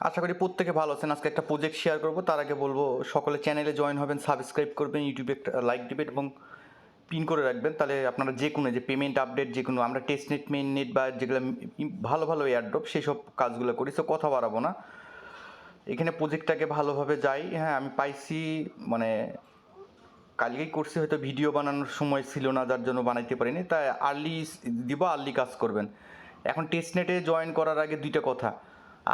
আশা করি প্রত্যেকে ভালো আছেন। আজকে একটা প্রজেক্ট শেয়ার করব, তার আগে বলবো সকলে চ্যানেলে জয়েন হবেন, সাবস্ক্রাইব করবেন, ইউটিউবে একটা লাইক দিবেন এবং পিন করে রাখবেন। তাহলে আপনারা যে কোনো যে পেমেন্ট আপডেট, যে কোনো আমরা টেস্টনেট, মেইন নেট বা যেগুলো ভালো ভালো এয়ারড্রপ সেই সব কাজগুলো করি। সো কথা বাড়াবো না, এখানে প্রজেক্টটাকে ভালোভাবে যাই। হ্যাঁ, আমি পাইছি মানে কালকেই করছি, হয়তো ভিডিও বানানোর সময় ছিল না, যার জন্য বানাইতে পারিনি। তাই আর্লি দিব, আর্লি কাজ করবেন। এখন টেস্টনেটে জয়েন করার আগে দুইটা কথা,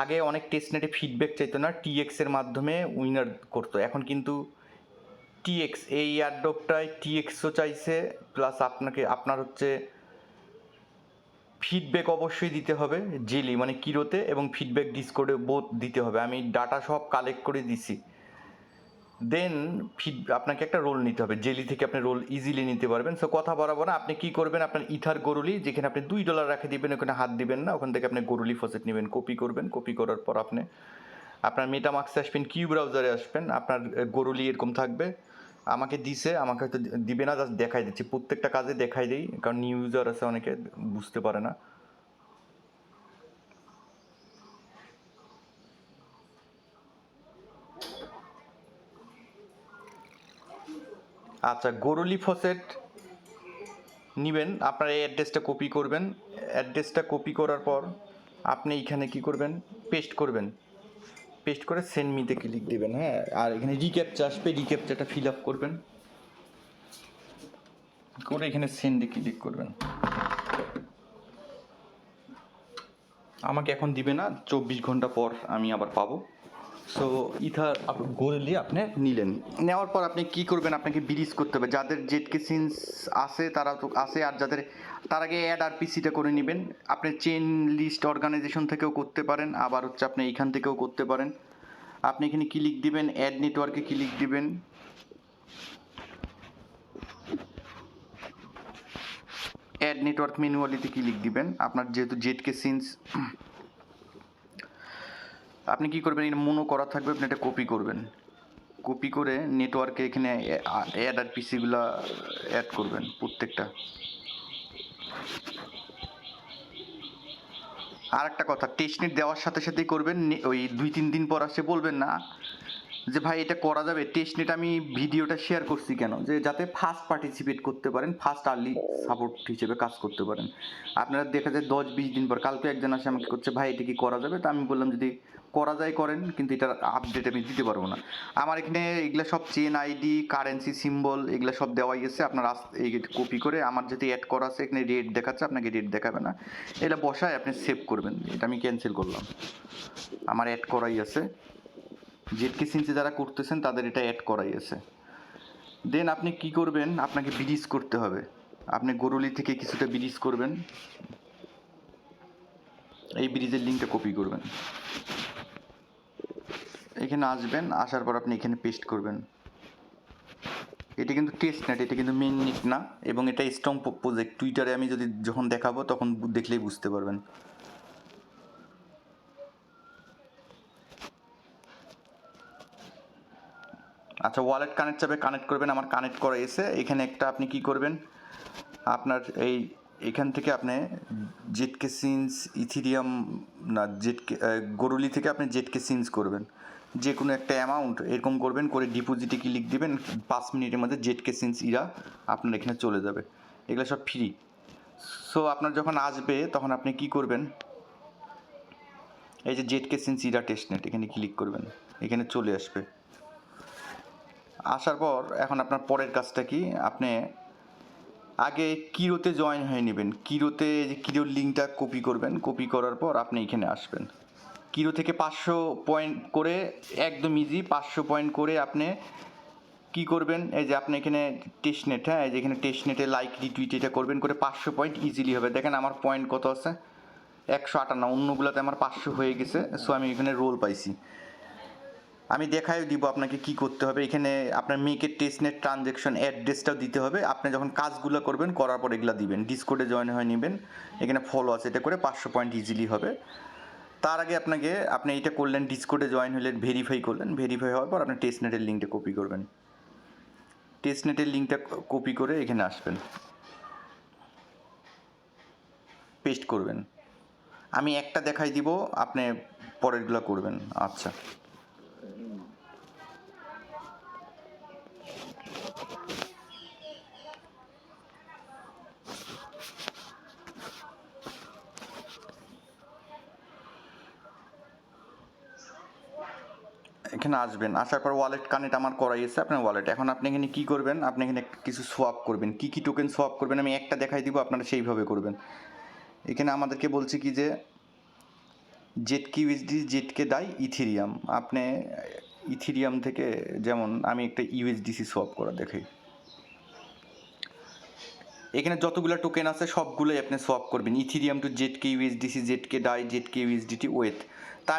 আগে অনেক টেস্টনেটে ফিডব্যাক চাইতো না, টিএক্সের মাধ্যমে উইনার করতো। এখন কিন্তু টিএক্স এই এয়ারড্রপটায় টিএক্সও চাইছে, প্লাস আপনার হচ্ছে ফিডব্যাক অবশ্যই দিতে হবে জেলি মানে কিরোতে, এবং ফিডব্যাক ডিসকোডে বোথ দিতে হবে। আমি ডাটা সব কালেক্ট করে দিছি। দেন আপনাকে একটা রোল নিতে হবে, জেলি থেকে আপনি রোল ইজিলি নিতে পারবেন। সো কথা বরাবর না, আপনি কি করবেন, আপনার ইথার গরুলি যেখানে আপনি $2 রাখে দিবেন, ওখানে হাত দিবেন না, ওখান থেকে আপনি গরুলি ফসেট নেবেন, কপি করবেন। কপি করার পর আপনি আপনার মেটামাক্সে আসবেন, কিউ ব্রাউজারে আসবেন, আপনার গরুলি এরকম থাকবে। আমাকে দিছে, আমাকে হয়তো দিবে না, জাস্ট দেখাই দিচ্ছি, প্রত্যেকটা কাজে দেখাই দিই, কারণ নিউ ইউজার আছে অনেকে বুঝতে পারে না। আচ্ছা, গরুলি ফসেট নেবেন, আপনার এই অ্যাড্রেসটা কপি করবেন। অ্যাড্রেসটা কপি করার পর আপনি এখানে কি করবেন, পেস্ট করবেন। পেস্ট করে সেন্ড মিতে ক্লিক দেবেন। হ্যাঁ, আর এখানে রিক্যাপচা আসবে, রিক্যাপচাটা ফিল আপ করবেন, করে এখানে সেন্ডে ক্লিক করবেন। আমাকে এখন দিবে না, 24 ঘন্টা পর আমি আবার পাবো। সো ইথার গরুলি আপনি নিলেন, নেওয়ার পর আপনি কি করবেন, আপনাকে ব্রিজ করতে হবে। যাদের জেটকে সিন্স আছে তারা তো আছে, আর যাদের তার আগে অ্যাড আর পিসিটা করে নেবেন। আপনি চেন লিস্ট অর্গানাইজেশন থেকেও করতে পারেন, আবার হচ্ছে আপনি এইখান থেকেও করতে পারেন। আপনি এখানে ক্লিক দিবেন, অ্যাড নেটওয়ার্কে ক্লিক দিবেন। অ্যাড নেটওয়ার্ক ম্যানুয়ালিতে ক্লিক দিবেন। আপনার যেহেতু জেটকে সিন্স, আপনি কি করবেন, এটা মনো করা থাকবে, আপনি এটা কপি করবেন। কপি করে নেটওয়ার্কে এখানে অ্যাড আর পিসিগুলো অ্যাড করবেন প্রত্যেকটা। আর একটা কথা, টেস্টনেট দেওয়ার সাথে সাথেই করবেন, ওই 2-3 দিন পর আসে বলবেন না যে ভাই এটা করা যাবে। টেস্টনেট আমি ভিডিওটা শেয়ার করছি কেন, যে যাতে ফার্স্ট পার্টিসিপেট করতে পারেন, ফার্স্ট আর্লি সাপোর্ট হিসেবে কাজ করতে পারেন। আপনারা দেখা যায় 10-20 দিন পর, কালকে একজন আসে আমাকে করছে ভাই এটা কি করা যাবে, তা আমি বললাম যদি করা যায় করেন, কিন্তু এটার আপডেট আমি দিতে পারবো না। আমার এখানে এগুলো সব চেন আইডি, কারেন্সি সিম্বল এগুলো সব দেওয়াই আছে। আপনার এই কপি করে, আমার যেহেতু অ্যাড করা আছে এখানে রেট দেখাচ্ছে, আপনাকে রেট দেখাবে না, এটা বসায় আপনি সেভ করবেন। এটা আমি ক্যান্সেল করলাম, আমার অ্যাড করাই আছে। জেটকে সিন্সে যারা করতেছেন তাদের এটা অ্যাড করাই আছে। দেন আপনি কি করবেন, আপনাকে ব্রিজ করতে হবে। আপনি গরুলি থেকে কিছুটা ব্রিজ করবেন, এই ব্রিজের লিঙ্কটা কপি করবেন, এখানে আসবেন, আসার পর আপনি এখানে পেস্ট করবেন। এটা কিন্তু টেস্ট নেট, এটা কিন্তু মেন নেট না, এবং এটা স্ট্রং প্রজেক্ট। টুইটারে আমি যদি যখন দেখাবো তখন দেখলেই বুঝতে পারবেন। আচ্ছা, ওয়ালেট কানেক্ট চাবে, কানেক্ট করবেন, আমার কানেক্ট করা এসে এখানে একটা আপনি কি করবেন, আপনার এখান থেকে আপনি জেটকে সিন্স ইথিরিয়াম না জেটকে গরুলি থেকে আপনি জেটকে সিন্স করবেন, যে কোনো একটা অ্যামাউন্ট এরকম করবেন, করে ডিপোজিটে ক্লিক দিবেন। 5 মিনিটের মধ্যে জেটকে সিন্স ইরা আপনার এখানে চলে যাবে, এগুলো সব ফ্রি। সো আপনার যখন আসবে তখন আপনি কি করবেন, এই যে জেটকে সিন্স ইরা টেস্টনেট এখানে ক্লিক করবেন, এখানে চলে আসবে। আসার পর এখন আপনার পরের কাজটা কি, আপনি আগে কিরোতে জয়েন হয়ে নেবেন। কিরোতে যে কিরোর লিঙ্কটা কপি করবেন, কপি করার পর আপনি এখানে আসবেন। কিরো থেকে 500 পয়েন্ট করে, একদম ইজি 500 পয়েন্ট করে আপনি কি করবেন, এই যে আপনি এখানে টেস্টনেট, হ্যাঁ এই যে এখানে টেস্টনেটে লাইক রিটুইট এটা করবেন, করে 500 পয়েন্ট ইজিলি হবে। দেখেন আমার পয়েন্ট কত আছে, 158, অন্যগুলোতে আমার 500 হয়ে গেছে। সো আমি এখানে রোল পাইছি। আমি দেখাই দিব আপনাকে কি করতে হবে। এখানে আপনার মেকের টেস্টনেট ট্রানজ্যাকশন অ্যাড্রেসটাও দিতে হবে। আপনি যখন কাজগুলো করবেন, করার পর এগুলো দিবেন, ডিসকোডে জয়েন হয়ে নেবেন, এখানে ফলো আছে, এটা করে 500 পয়েন্ট ইজিলি হবে। তার আগে আপনি এটা করলেন, ডিসকোডে জয়েন হলেন, ভেরিফাই করলেন, ভেরিফাই হওয়ার পর আপনি টেস্টনেটের লিঙ্কটা কপি করবেন। টেস্টনেটের লিঙ্কটা কপি করে এখানে আসবেন, পেস্ট করবেন। আমি একটা দেখাই দিব, আপনি পরেরগুলো করবেন। আচ্ছা, এখানে আসবেন, আসার পর ওয়ালেট কানেক্ট আমার করাই আছে আপনার ওয়ালেট। এখন আপনি এখানে কী করবেন, আপনি এখানে কিছু সোয়াপ করবেন। কী কী টোকেন সোয়াপ করবেন আমি একটা দেখাই দিব, আপনারা সেইভাবে করবেন। এখানে আমাদেরকে বলছে কি যে ZkUSD, ZkDAI, ইথেরিয়াম। আপনি ইথেরিয়াম থেকে, যেমন আমি একটা ইউএসডিসি সোয়াপ করা দেখাই। এখানে যতগুলো টোকেন আছে সবগুলোই আপনি সোয়াপ করবেন, ethereum to ZkUSDC, ZkDAI, ZkUSDT ওয়েথ। তা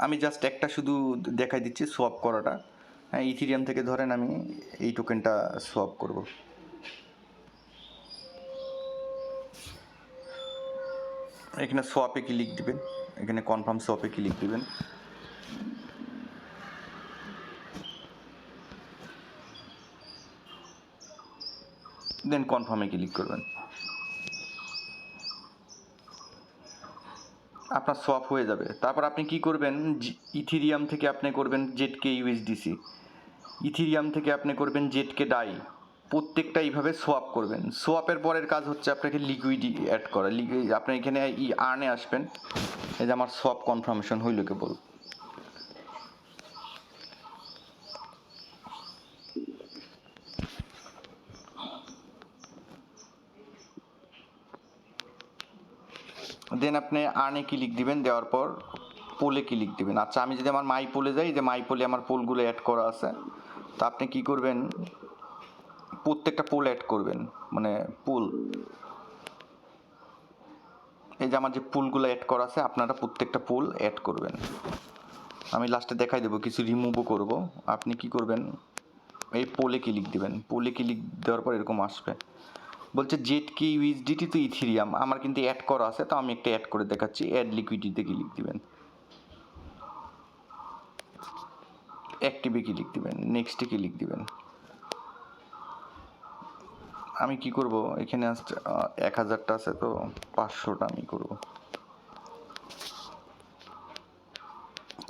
আমি জাস্ট একটা শুধু দেখাই দিচ্ছি সোয়াপ করাটা। হ্যাঁ, ইথেরিয়াম থেকে ধরেন আমি এই টোকেনটা সোয়াপ করব। এখানে সোয়াপে ক্লিক দিবেন, এখানে কনফার্ম সোয়াপে ক্লিক দিবেন। দেন কনফার্মে ক্লিক করবেন। আপনার সোয়াপ হয়ে যাবে। তারপর আপনি কি করবেন, ইথেরিয়াম থেকে আপনি করবেন ZkUSDC, ইথেরিয়াম থেকে আপনি করবেন ZkDAI। প্রত্যেকটা এইভাবে সোয়াপ করবেন। সোয়াপের পরের কাজ হচ্ছে আপনাকে লিকুইডি অ্যাড করা। আপনি এখানে আর্নে আসবেন। এই যে আমার সোয়াপ কনফার্মেশন হইল কেবল। দেন আপনি আর্নে ক্লিক দিবেন, দেওয়ার পর পোলে ক্লিক দিবেন। আচ্ছা, আমি যদি আমার মাই পোলে যাই, যে মাই পোলে আমার পোলগুলো অ্যাড করা আছে, তো আপনি কি করবেন, প্রত্যেকটা পোল অ্যাড করবেন, মানে পোল, এই যে আমার যে পুলগুলো অ্যাড করা আছে আপনারা প্রত্যেকটা পুল অ্যাড করবেন। আমি লাস্টে দেখাই দেবো, কিছু রিমুভও করব। আপনি কি করবেন, এই পোলে ক্লিক দিবেন। পোলে ক্লিক দেওয়ার পর এরকম আসবে, বলছে ZkUSDT তো ইথেরিয়াম, আমার কিন্তু অ্যাড করা আছে, তো আমি একটা অ্যাড করে দেখাচ্ছি। অ্যাড লিকুইডিটিতে ক্লিক দিবেন, অ্যাক্টিভে ক্লিক দিবেন, নেক্সটে ক্লিক দিবেন। আমি কি করব, এখানে আসছে 1000টা আছে, তো 500টা আমি করব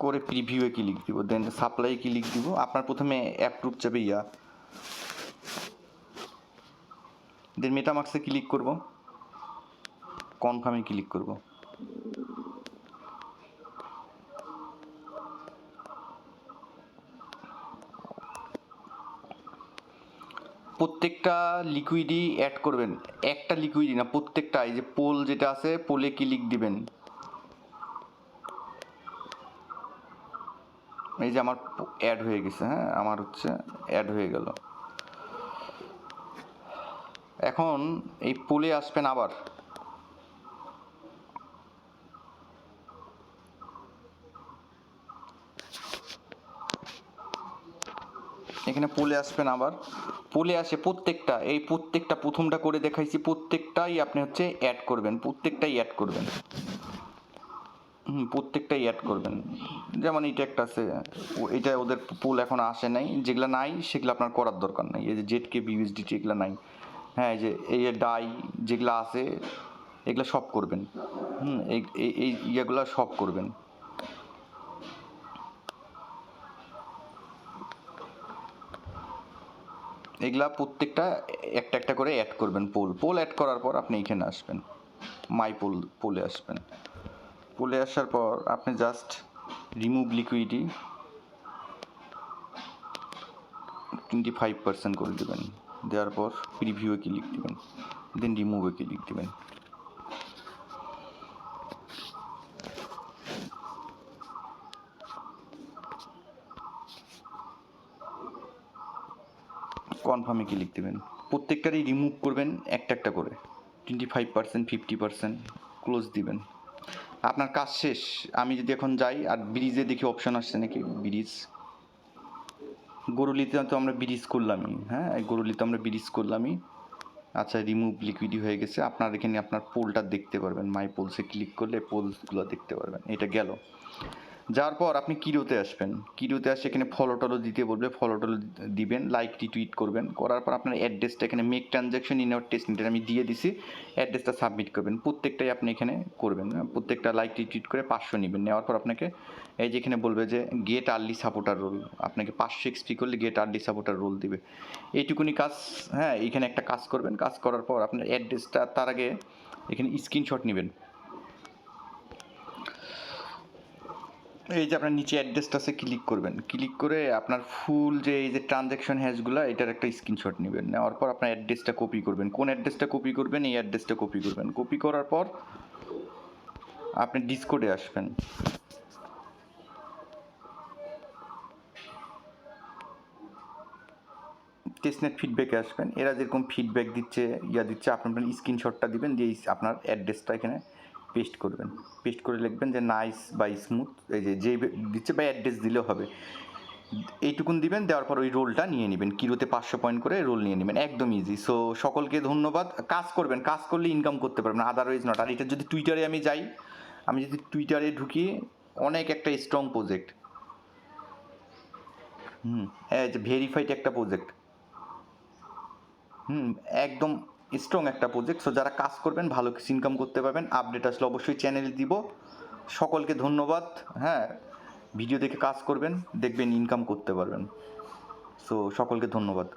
করে প্রিভিউয়ে ক্লিক দিব। দেন সাপ্লাই ক্লিক দিব। আপনার প্রথমে অ্যাপ্রুভ যাবে দেন মেটামার্কসে ক্লিক করব, কনফার্মে ক্লিক করব। প্রত্যেকটা লিকুইডই অ্যাড করবেন, একটা লিকুইডই না, প্রত্যেকটা। এই যে পোল যেটা আছে, পোলে ক্লিক দিবেন। এই যে আমার অ্যাড হয়ে গেছে, হ্যাঁ, আমার হচ্ছে অ্যাড হয়ে গেল। এখন এই পোলে আসবেন আবার, এখানে পোলে আসবেন আবার। পোলে আসে প্রত্যেকটা প্রথমটা করে দেখাইছি, প্রত্যেকটাই আপনি হচ্ছে অ্যাড করবেন, প্রত্যেকটাই অ্যাড করবেন। প্রত্যেকটাই অ্যাড করবেন। যেমন এইটা একটা আছে, এটা ওদের পোল এখন আসে নাই, যেগুলো নাই সেগুলো আপনার করার দরকার নাই। এই যে ZkUSDT এগুলো নাই, হ্যাঁ, এই যে ডাই যেগুলো আছে এগুলো সব করবেন। এই ইয়েগুলো সব করবেন। এগুলা প্রত্যেকটা একটা একটা করে অ্যাড করবেন। পোল অ্যাড করার পর আপনি এখানে আসবেন, মাই পোলে আসবেন। পোলে আসার পর আপনি জাস্ট রিমুভ লিকুইডি 25% করে দেবেন। দেওয়ার পর প্রিভিউয়ে ক্লিক দেবেন, দেন রিমুভে ক্লিক দেবেন। কনফার্মে ক্লিক দেবেন। প্রত্যেকটারই রিমুভ করবেন একটা একটা করে, 25%, 50%, ক্লোজ দিবেন। আপনার কাজ শেষ। আমি যদি এখন যাই আর ব্রিজে দেখি অপশন আসছে নাকি, ব্রিজ, গরুলিতে তো আমরা ব্রিজ করলামই, হ্যাঁ, গরুলিতে আমরা ব্রিজ করলামই। আচ্ছা, রিমুভ লিকুইডি হয়ে গেছে। আপনার এখানে আপনার পোলটা দেখতে পারবেন, মাই পোলসে ক্লিক করলে পোলসগুলো দেখতে পারবেন। এটা গেল। যাওয়ার পর আপনি কিরোতে আসবেন, কিরোতে আসে এখানে ফলো টলো দিতে বলবে, ফলো টলো দিবেন, লাইক রিটুইট করবেন, করার পর আপনার অ্যাড্রেসটা এখানে make transaction in our testnet আমি দিয়ে দিছি, অ্যাড্রেসটা সাবমিট করবেন, প্রত্যেকটাই আপনি এখানে করবেন, প্রত্যেকটা লাইক রিটুইট করে 500 নেবেন। নেওয়ার পর আপনাকে এই যে এখানে বলবে যে গেট আর্লি সাপোর্টার রোল, আপনাকে 500 এক্সপি করলে গেট আর্লি সাপোর্টার রোল দিবে। এইটুকুনি কাজ, হ্যাঁ এইখানে একটা কাজ করবেন, কাজ করার পর আপনার অ্যাড্রেসটা, তার আগে এখানে স্ক্রিনশট নেবেন, এই যে আপনার নিচে অ্যাড্রেসটা আছে ক্লিক করবেন, ক্লিক করে আপনার ফুল যে এই যে ট্রানজ্যাকশন হ্যাশগুলো এটার একটা স্ক্রিনশট নেবেন, নেওয়ার পর আপনার অ্যাড্রেসটা কপি করবেন, কোন অ্যাড্রেসটা কপি করবেন এই অ্যাড্রেসটা কপি করবেন, কপি করার পর আপনি ডিসকোডে আসবেন, টেস্টনেট ফিডব্যাকে আসবেন, এরা যেরকম ফিডব্যাক দিচ্ছে দিচ্ছে আপনার স্ক্রিনশটটা দিবেন, দিয়ে আপনার অ্যাড্রেসটা এখানে পেস্ট করবেন, পেস্ট করে লিখবেন যে নাইস বাই স্মুথ, এই যে দিচ্ছে বা অ্যাড্রেস দিলেও হবে, এইটুকুন দিবেন, দেওয়ার পর ওই রোলটা নিয়ে নেবেন, কিরোতে 500 পয়েন্ট করে রোল নিয়ে নেবেন, একদম ইজি। সো সকলকে ধন্যবাদ, কাজ করবেন, কাজ করলে ইনকাম করতে পারবেন, আদারওয়াইজ নট। আর এটা যদি টুইটারে আমি যাই, আমি যদি টুইটারে ঢুকি, অনেক একটা স্ট্রং প্রজেক্ট, ভেরিফাইড একটা প্রজেক্ট, একদম স্ট্রং একটা প্রজেক্ট। সো যারা কাজ করবেন ভালো কিছু ইনকাম করতে পারবেন, আপডেট আসলে অবশ্যই চ্যানেলে দিব। সকলকে ধন্যবাদ, হ্যাঁ ভিডিও দেখে কাজ করবেন, দেখবেন ইনকাম করতে পারবেন। সো সকলকে ধন্যবাদ।